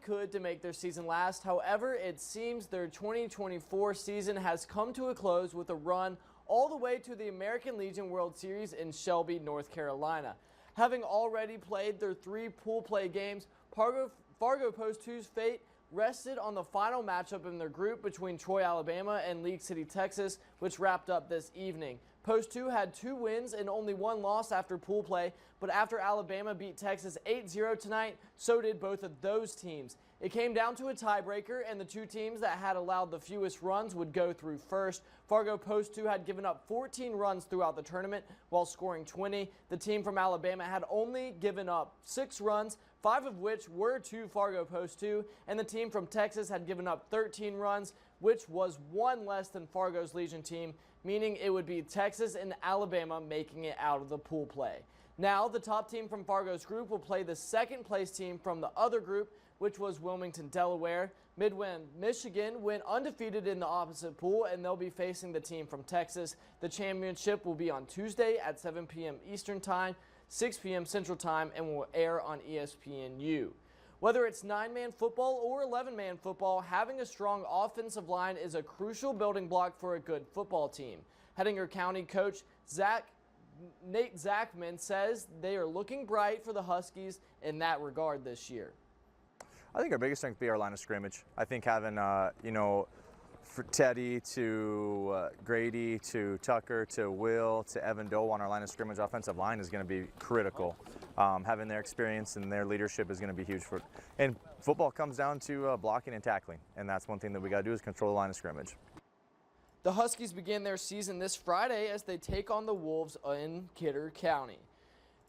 could to make their season last. However, it seems their 2024 season has come to a close with a run all the way to the American Legion World Series in Shelby, North Carolina. Having already played their 3 pool play games, Fargo Post 2's fate rested on the final matchup in their group between Troy, Alabama and League City, Texas, which wrapped up this evening. Post 2 had 2 wins and only 1 loss after pool play, but after Alabama beat Texas 8-0 tonight, so did both of those teams. It came down to a tiebreaker, and the 2 teams that had allowed the fewest runs would go through first. Fargo Post 2 had given up 14 runs throughout the tournament while scoring 20. The team from Alabama had only given up 6 runs, 5 of which were to Fargo Post 2, and the team from Texas had given up 13 runs, which was 1 less than Fargo's Legion team, meaning it would be Texas and Alabama making it out of the pool play. Now, the top team from Fargo's group will play the second place team from the other group, which was Wilmington, Delaware. Midland, Michigan went undefeated in the opposite pool, and they'll be facing the team from Texas. The championship will be on Tuesday at 7 p.m. Eastern Time, 6 p.m. Central Time, and will air on ESPNU. Whether it's 9-man football or 11-man football, having a strong offensive line is a crucial building block for a good football team. Hettinger County coach Nate Zachman says they are looking bright for the Huskies in that regard this year. I think our biggest strength will be our line of scrimmage. I think having, for Teddy to Grady to Tucker to Will to Evan Doe on our line of scrimmage offensive line is going to be critical. Having their experience and their leadership is going to be huge for it. And football comes down to blocking and tackling, and that's one thing that we got to do is control the line of scrimmage. The Huskies begin their season this Friday as they take on the Wolves in Kidder County.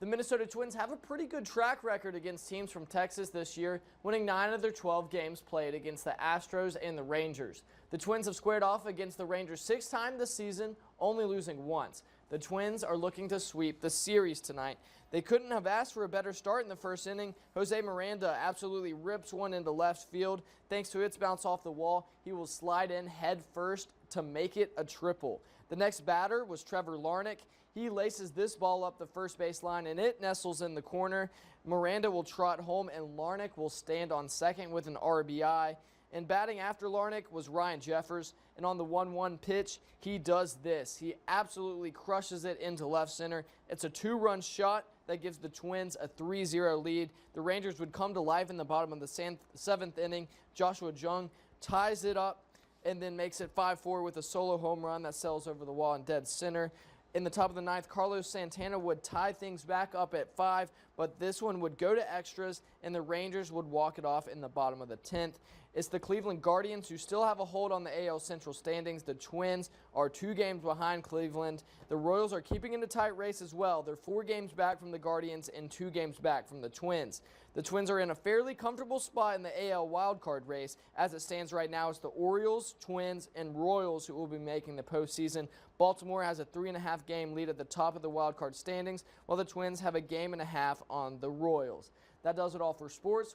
The Minnesota Twins have a pretty good track record against teams from Texas this year, winning 9 of their 12 games played against the Astros and the Rangers. The Twins have squared off against the Rangers 6 times this season, only losing once. The Twins are looking to sweep the series tonight. They couldn't have asked for a better start in the first inning. Jose Miranda absolutely rips one into left field. Thanks to its bounce off the wall, he will slide in head first to make it a triple. The next batter was Trevor Larnach. He laces this ball up the first base line, and it nestles in the corner. Miranda will trot home, and Larnach will stand on second with an RBI. And batting after Larnach was Ryan Jeffers, and on the 1-1 pitch, he does this. He absolutely crushes it into left center. It's a 2-run shot that gives the Twins a 3-0 lead. The Rangers would come to life in the bottom of the 7th inning. Joshua Jung ties it up and then makes it 5-4 with a solo home run that sails over the wall in dead center. In the top of the 9th, Carlos Santana would tie things back up at 5, but this one would go to extras, and the Rangers would walk it off in the bottom of the 10th. It's the Cleveland Guardians who still have a hold on the AL Central standings. The Twins are 2 games behind Cleveland. The Royals are keeping in a tight race as well. They're 4 games back from the Guardians and 2 games back from the Twins. The Twins are in a fairly comfortable spot in the AL wildcard race. As it stands right now, it's the Orioles, Twins, and Royals who will be making the postseason. Baltimore has a 3.5 game lead at the top of the wildcard standings, while the Twins have a game and a half on the Royals. That does it all for sports.